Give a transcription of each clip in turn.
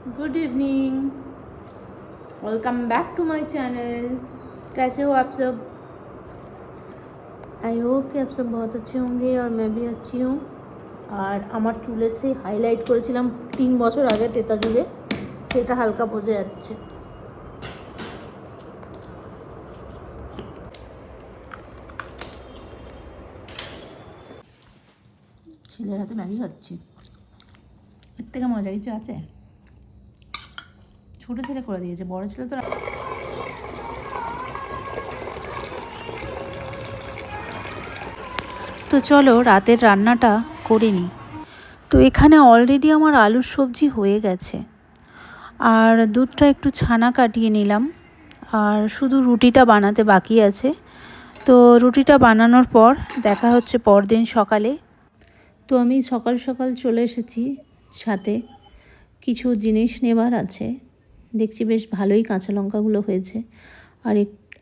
Good evening. Welcome back to my channel. कैसे हो आप सब? आई होप कि आप सब बहुत अच्छे होंगे और मैं भी अच्छी हूँ। আর আমার চুলের সেই হাইলাইট করেছিলাম 3 বছর আগে তেতা জুড়ে, সেটা হালকা বোঝা যাচ্ছে। ছেলের হাতে ম্যাগি খাচ্ছি, এর থেকে মজা কিছু আছে? ছোটো ছেলে করে দিয়েছে, বড় ছেলে তো। তো চলো রাতের রান্নাটা করে নিই। তো এখানে অলরেডি আমার আলুর সবজি হয়ে গেছে, আর দুধটা একটু ছানা কাটিয়ে নিলাম, আর শুধু রুটিটা বানাতে বাকি আছে। তো রুটিটা বানানোর পর দেখা হচ্ছে পরদিন সকালে। তো আমি সকাল সকাল চলে এসেছি, সাথে কিছু জিনিস নেবার আছে। দেখছি বেশ ভালোই কাঁচা লঙ্কাগুলো হয়েছে, আর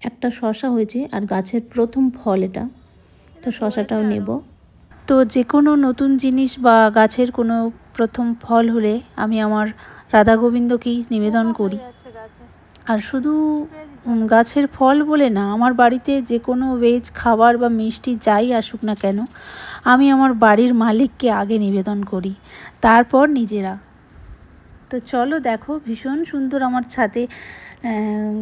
একটা শশা হয়েছে, আর গাছের প্রথম ফল এটা, তো শশাটাও নেব। তো যে কোনো নতুন জিনিস বা গাছের কোনো প্রথম ফল হলে আমি আমার রাধা গোবিন্দকেই নিবেদন করি। আর শুধু গাছের ফল বলে না, আমার বাড়িতে যে কোনো ভেজ খাবার বা মিষ্টি যাই আসুক না কেন, আমি আমার বাড়ির মালিককে আগে নিবেদন করি, তারপর নিজেরা। তো চলো দেখো, ভীষণ সুন্দর আমার ছাদে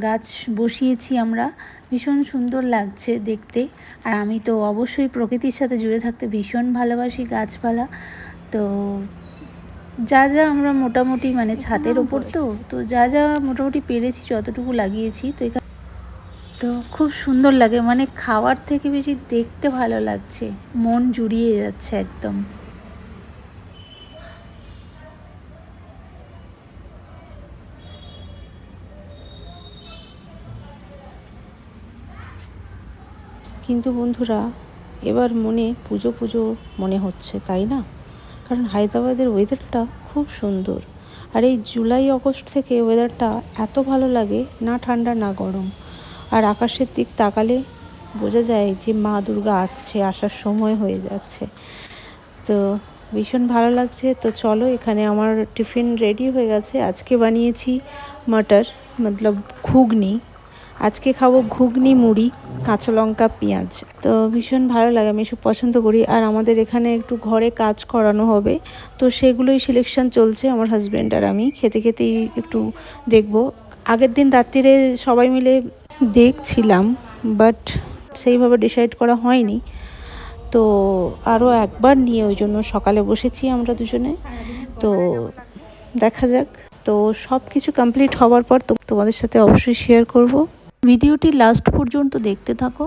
গাছ বসিয়েছি আমরা, ভীষণ সুন্দর লাগছে দেখতে। আর আমি তো অবশ্যই প্রকৃতির সাথে জুড়ে থাকতে ভীষণ ভালোবাসি, গাছপালা। তো যা যা আমরা মোটামুটি মানে ছাদের ওপর তো যা যা মোটামুটি পেরেছি যতটুকু লাগিয়েছি। তো এখানে তো খুব সুন্দর লাগে, মানে খাওয়ার থেকে বেশি দেখতে ভালো লাগছে, মন জুড়িয়ে যাচ্ছে একদম। কিন্তু বন্ধুরা, এবার মনে পুজো পুজো মনে হচ্ছে, তাই না? কারণ হায়দ্রাবাদের ওয়েদারটা খুব সুন্দর, আর এই জুলাই আগস্ট থেকে ওয়েদারটা এত ভালো লাগে, না ঠান্ডা না গরম। আর আকাশের দিক তাকালে বোঝা যায় যে মা দুর্গা আসছে, আসার সময় হয়ে যাচ্ছে। তো ভীষণ ভালো লাগছে। তো চলো, এখানে আমার টিফিন রেডি হয়ে গেছে। আজকে বানিয়েছি মটর, মতলব ঘুগনি। আজকে খাবো ঘুগনি, মুড়ি, কাঁচা লঙ্কা, পেঁয়াজ। তো ভীষণ ভালো লাগে, আমি এসব পছন্দ করি। আর আমাদের এখানে একটু ঘরে কাজ করানো হবে, তো সেগুলোই সিলেকশন চলছে। আমার হাজব্যান্ড আর আমি খেতে খেতেই একটু দেখব। আগের দিন রাত্রিরে সবাই মিলে দেখছিলাম, বাট সেইভাবে ডিসাইড করা হয়নি। তো আরও একবার নিয়ে ওই জন্য সকালে বসেছি আমরা দুজনে। তো দেখা যাক। তো সব কিছু কমপ্লিট হওয়ার পর তোমাদের সাথে অবশ্যই শেয়ার করব। ভিডিওটি লাস্ট পর্যন্ত দেখতে থাকো।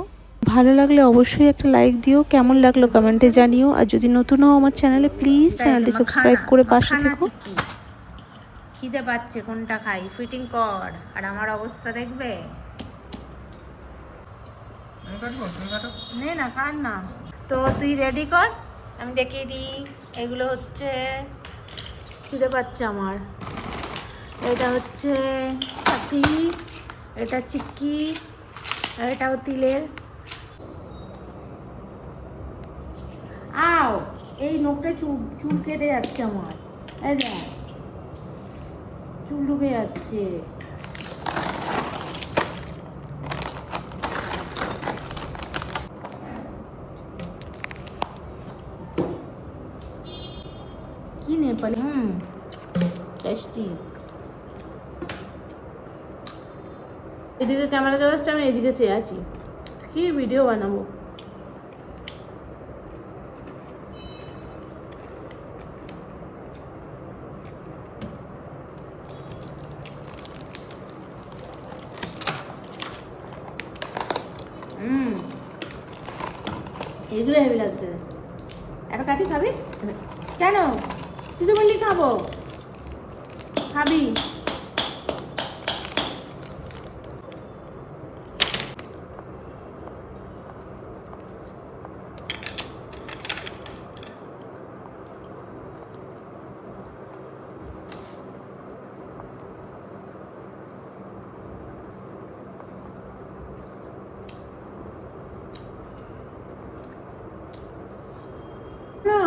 ভালো লাগলে অবশ্যই একটা লাইক দিও, কেমন লাগলো কমেন্টে জানিও। আর যদি নতুন হও আমার চ্যানেলে, প্লিজ চ্যানেলটি সাবস্ক্রাইব করে পাশে থেকো। খিদে পাচ্ছে, কোনটা খাই? ফিটিং কর, আর আমার অবস্থা দেখবে। নে না, কার না। তো তুই রেডি কর, আমি দেখিয়ে দিই। এগুলো হচ্ছে, খিদে পাচ্ছে আমার। এটা হচ্ছে চাকলি, এটা চিক্কি, আর এটাও তিলের। আও, এই নখটা চুল কেটে যাচ্ছে আমার। এই দেখ, চুল ঢুকে যাচ্ছে। কি নেপালি? টেস্টি। এদিকে ক্যামেরা চলে আসছে, আমি এদিকে চেয়ে আছি, কি ভিডিও বানাবো। এগুলো হেভি লাগছে। একটা কাটি খাবি? কেন? তুই তো বললি খাবো, খাবি? না,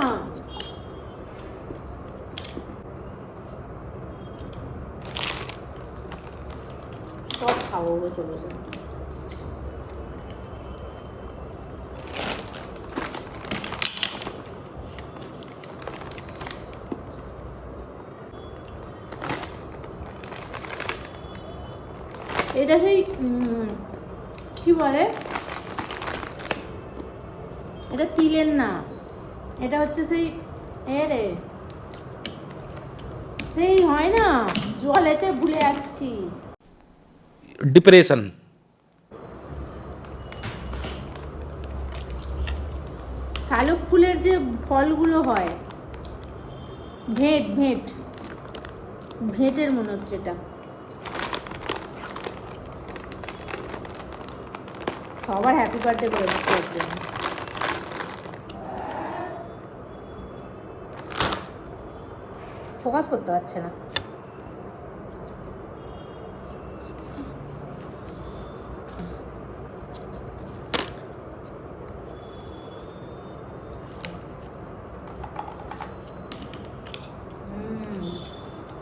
সব খাবো বসে বসে। এটা সেই কি বলে, এটা তিলের না, এটা হচ্ছে সেই রে, সেই হয় না জলেতে ভুলে যাচ্ছি, डिप्रेशन। শালুক ফুলের যে ফলগুলো হয়, ভেঁট ভেঁট, ভেঁটের মনে হচ্ছে এটা। সবার হ্যাপি বার্থডে করে দিচ্ছে ওর জন্য। ফোকাস করতে পারছে না।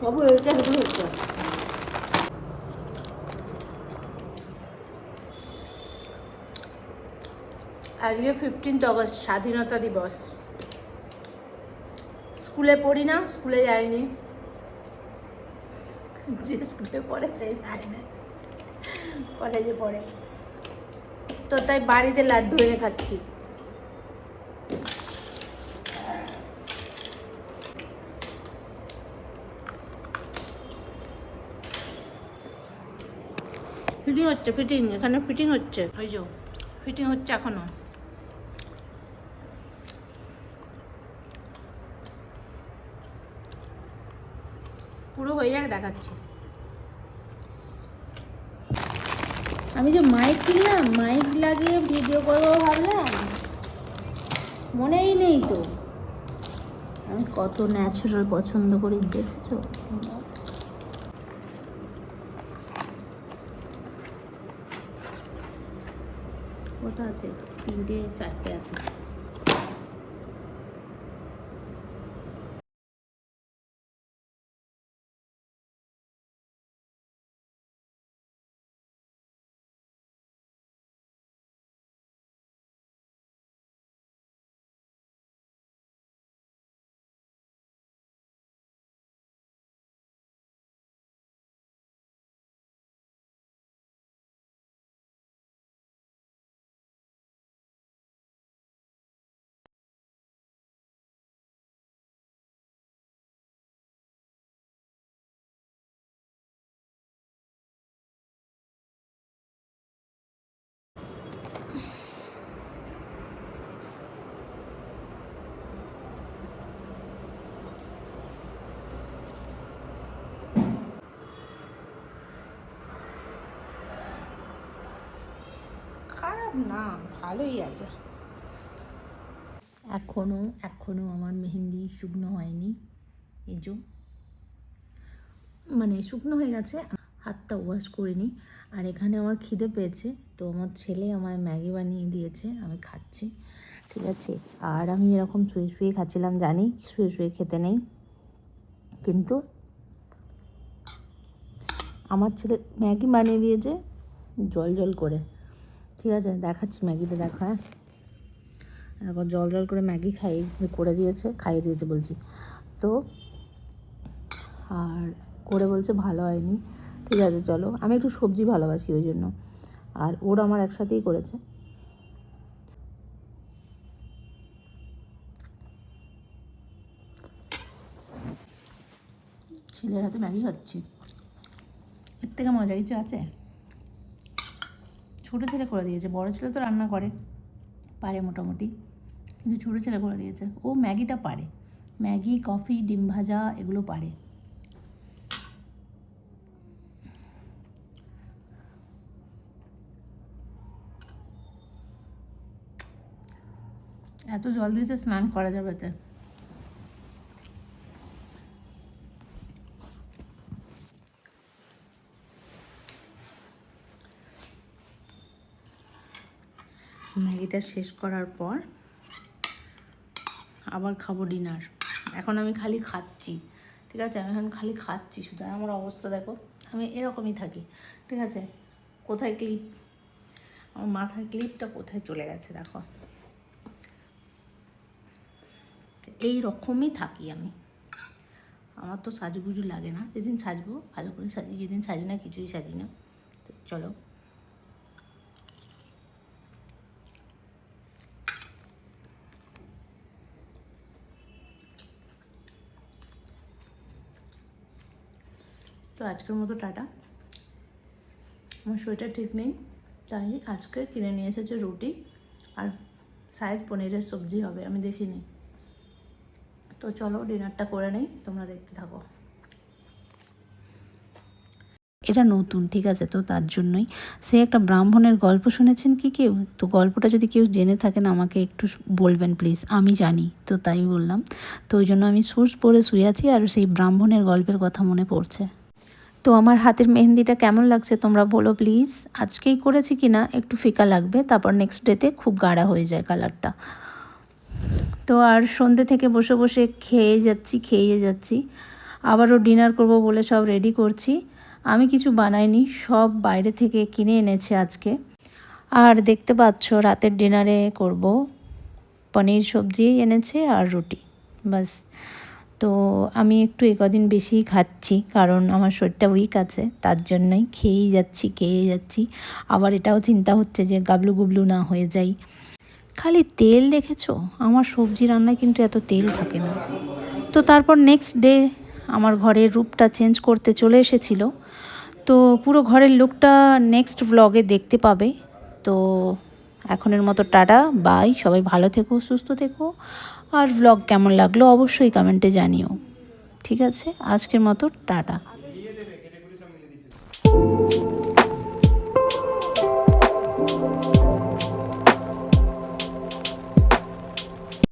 বাবু এটা হেবি হচ্ছে। আজকে 15 আগস্ট, স্বাধীনতা দিবস। স্কুলে পড়ি না, স্কুলে যাইনি, যে স্কুলে পড়ে সেই যায় না, কলেজে পড়ে, তো তাই বাড়িতে লাড্ডু এনে খাচ্ছি। ফিটিং হচ্ছে, ফিটিং এখানে ফিটিং হচ্ছে, ওই যে ফিটিং হচ্ছে এখনো। পুরো হয়ে যাক দেখাচ্ছি। আমি যে মাইক কিনলাম, মাইক লাগিয়ে ভিডিও করবো ভাবলাম, মনেই নেই তো। আমি কত ন্যাচারাল পছন্দ করি দেখেছো? কটা আছে? 3টে 4টে আছে। খারাপ না, ভালোই আছে। এখনো আমার মেহেন্দি শুকনো হয়নি, এই যে মানে শুকনো হয়ে গেছে, হাতটা ওয়াশ করিনি। আর এখানে আমার খিদে পেয়েছে, তো আমার ছেলে আমায় ম্যাগি বানিয়ে দিয়েছে, আমি খাচ্ছি, ঠিক আছে। আর আমি এরকম শুয়ে শুয়ে খাচ্ছিলাম, জানি শুয়ে শুয়ে খেতে নেই, কিন্তু আমার ছেলে ম্যাগি বানিয়ে দিয়েছে জল জল করে, ঠিক আছে। দেখাচ্ছি ম্যাগিটা, দেখো। হ্যাঁ, এখন জল জল করে ম্যাগি করে দিয়েছে, খাইয়ে দিয়েছে বলছি তো। আর করে বলছে ভালো হয়নি, ঠিক আছে চলো। আমি একটু সবজি ভালোবাসি ওই জন্য, আর ওর আমার একসাথেই করেছে। ছেলের হাতে ম্যাগি খাচ্ছি, এর থেকে মজা কিছু আছে? ছোটো ছেলে করে দিয়েছে, বড় ছেলে তো রান্না করে, পারে মোটামুটি, কিন্তু ছোটো ছেলে করে দিয়েছে। ও ম্যাগিটা পারে, ম্যাগি, কফি, ডিম ভাজা এগুলো পারে। এত জল দিয়েছে, স্নান করা যাবে এতে। ম্যাগিটা শেষ করার পর আবার খাবো ডিনার। এখন আমি খালি খাচ্ছি, ঠিক ঠিক আছে? আমি এখন খালি খাচ্ছি শুধু। আর আমার অবস্থা দেখো, আমি এরকমই থাকি, ঠিক আছে? কোথায় ক্লিপ, আমার মাথার ক্লিপটা কোথায় চলে গেছে দেখো, এই রকমই থাকি আমি। আমার তো সাজুগুজু লাগে না, যেদিন সাজবো ভালো করে সাজি, যেদিন সাজি না কিছুই সাজি না। তো চলো, তো আজকের মতো টাটা। আমার শরীরটা ঠিক নেই, তাই আজকে কিনে নিয়ে এসেছে রুটি আর শায়দ পনিরের সবজি হবে, আমি দেখিনি। তো চলো ডিনারটা করে নেই, তোমরা দেখতে থাকো। এটা নতুন, ঠিক আছে? তো তার জন্যই, সে একটা ব্রাহ্মণের গল্প শুনেছেন কি কেউ? তো গল্পটা যদি কেউ জেনে থাকেন আমাকে একটু বলবেন প্লিজ, আমি জানি তো তাই বললাম। তো ওই জন্য আমি শুজ পরে শুয়ে আছি আর সেই ব্রাহ্মণের গল্পের কথা মনে পড়ছে। তো আমার হাতের মেহেন্দিটা কেমন লাগছে তোমরা বলো প্লিজ। আজকেই করেছি কি না একটু ফিকা লাগবে, তারপর নেক্সট ডেতে খুব গাঢ়া হয়ে যায় কালারটা। তো আর সন্ধ্যে থেকে বসে বসে খেয়ে যাচ্ছি। আবারও ডিনার করব বলে সব রেডি করছি। আমি কিছু বানাইনি, সব বাইরে থেকে কিনে এনেছে আজকে। আর দেখতে পাচ্ছ রাতের ডিনারে করব পনির সবজি এনেছে আর রুটি, বাস। তো আমি একটু কদিন বেশিই খাচ্ছি, কারণ আমার শরীরটা উইক আছে, তার জন্যই খেয়েই যাচ্ছি। আবার এটাও চিন্তা হচ্ছে যে গাবলু গুবলু না হয়ে যাই। খালি তেল দেখেছো, আমার সবজি রান্নায় কিন্তু এত তেল থাকে না। তো তারপর নেক্সট ডে আমার ঘরের রূপটা চেঞ্জ করতে চলে এসেছিল। তো পুরো ঘরের লুকটা নেক্সট ভ্লগে দেখতে পাবে। তো এখনের মতো টাটা, বাই। সবাই ভালো থেকো, সুস্থ থেকো। আর ভ্লগ কেমন লাগলো অবশ্যই কমেন্টে জানিও, ঠিক আছে? আজকের মতো টাটা।